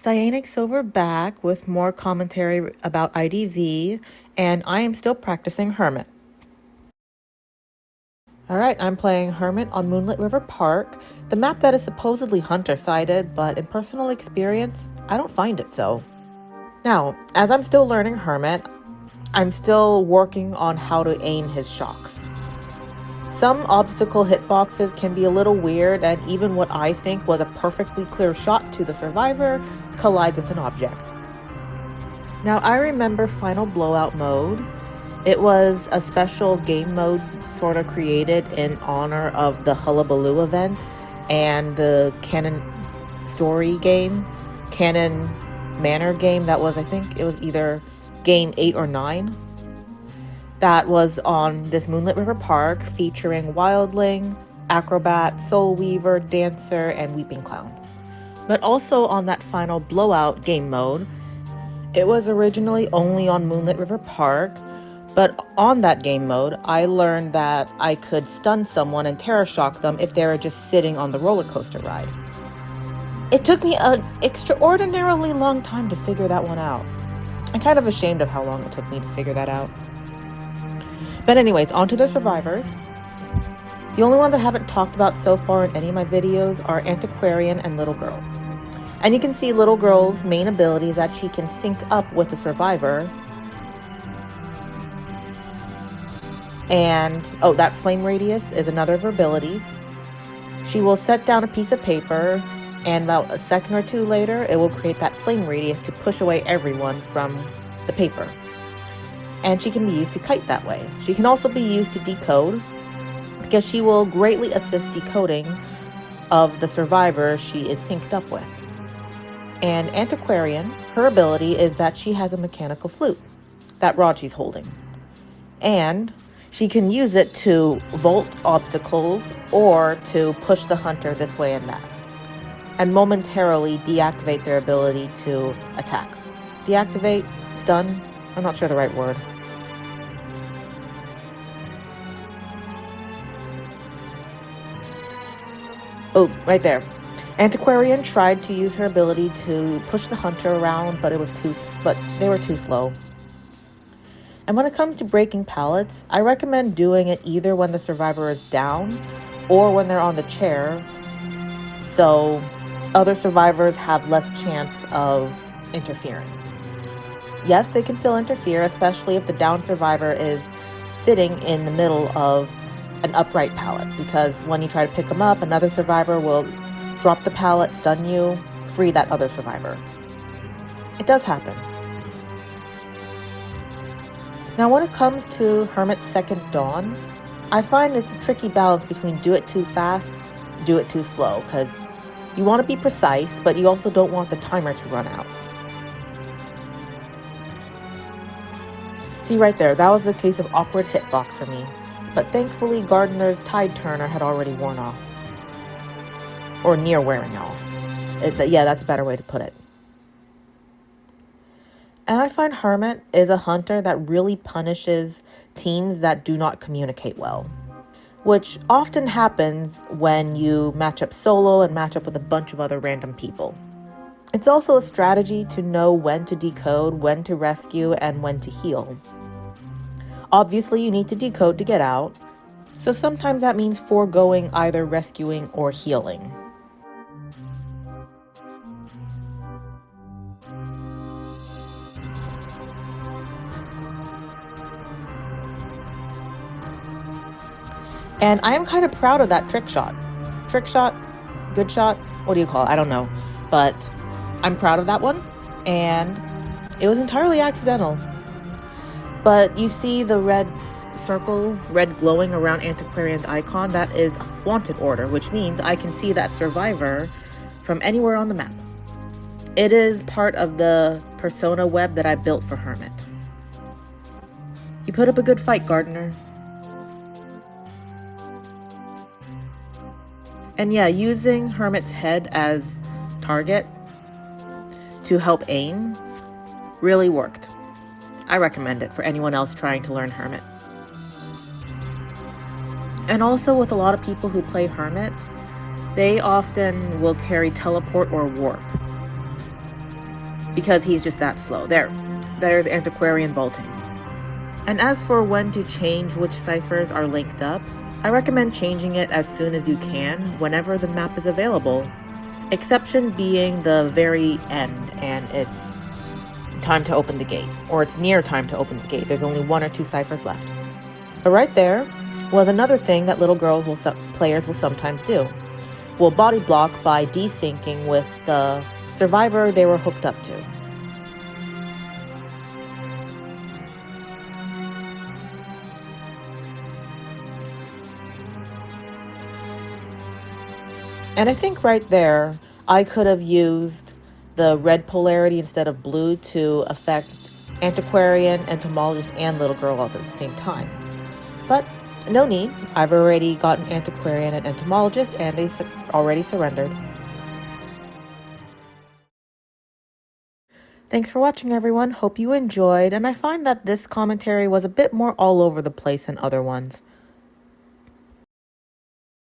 Cyanic Silver back with more commentary about IDV, and I am still practicing Hermit. Alright, I'm playing Hermit on Moonlit River Park, the map that is supposedly hunter-sided, but in personal experience, I don't find it so. Now, as I'm still learning Hermit, I'm still working on how to aim his shocks. Some obstacle hitboxes can be a little weird, and even what I think was a perfectly clear shot to the survivor collides with an object. Now, I remember Final Blowout mode. It was a special game mode sort of created in honor of the Hullabaloo event and the Canon story game, Canon Manor game that was, I think it was either game 8 or 9. That was on this Moonlit River Park featuring Wildling, Acrobat, Soul Weaver, Dancer, and Weeping Clown. But also on that Final Blowout game mode, it was originally only on Moonlit River Park, but on that game mode, I learned that I could stun someone and terror shock them if they were just sitting on the roller coaster ride. It took me an extraordinarily long time to figure that one out. I'm kind of ashamed of how long it took me to figure that out. But anyways, on to the survivors. The only ones I haven't talked about so far in any of my videos are Antiquarian and Little Girl. And you can see Little Girl's main ability is that she can sync up with the survivor. And, that flame radius is another of her abilities. She will set down a piece of paper, and about a second or two later, it will create that flame radius to push away everyone from the paper. And she can be used to kite that way. She can also be used to decode, because she will greatly assist decoding of the survivor she is synced up with. And Antiquarian, her ability is that she has a mechanical flute, that rod she's holding. And she can use it to vault obstacles or to push the hunter this way and that, and momentarily deactivate their ability to attack. Deactivate, stun, I'm not sure the right word. Oh, right there. Antiquarian tried to use her ability to push the hunter around, but they were too slow. And when it comes to breaking pallets, I recommend doing it either when the survivor is down or when they're on the chair, so other survivors have less chance of interfering. Yes, they can still interfere, especially if the down survivor is sitting in the middle of an upright pallet, because when you try to pick them up, another survivor will drop the pallet, stun you, free that other survivor. It does happen. Now, when it comes to Hermit's Second Dawn, I find it's a tricky balance between do it too fast, do it too slow, because you want to be precise, but you also don't want the timer to run out. See right there, that was a case of awkward hitbox for me, but thankfully Gardener's Tide Turner had already worn off. Or near wearing off. Yeah, that's a better way to put it. And I find Hermit is a hunter that really punishes teams that do not communicate well, which often happens when you match up solo and match up with a bunch of other random people. It's also a strategy to know when to decode, when to rescue, and when to heal. Obviously, you need to decode to get out, so sometimes that means foregoing either rescuing or healing. And I am kind of proud of that trick shot. Trick shot? Good shot? What do you call it? I don't know. But I'm proud of that one. And it was entirely accidental. But you see the red circle, red glowing around Antiquarian's icon? That is wanted order, which means I can see that survivor from anywhere on the map. It is part of the persona web that I built for Hermit. You put up a good fight, Gardener. And yeah, using Hermit's head as target to help aim really worked. I recommend it for anyone else trying to learn Hermit. And also with a lot of people who play Hermit, they often will carry teleport or warp. because he's just that slow. There's Antiquarian vaulting. And as for when to change which ciphers are linked up, I recommend changing it as soon as you can, whenever the map is available. Exception being the very end, and it's time to open the gate, or it's near time to open the gate. There's only 1 or 2 ciphers left. But right there was another thing that players will sometimes do. Will body block by desyncing with the survivor they were hooked up to. And I think right there, I could have used the red polarity instead of blue to affect Antiquarian, Entomologist, and Little Girl all at the same time. But no need. I've already gotten Antiquarian and Entomologist, and they already surrendered. Thanks for watching, everyone. Hope you enjoyed, and I find that this commentary was a bit more all over the place than other ones.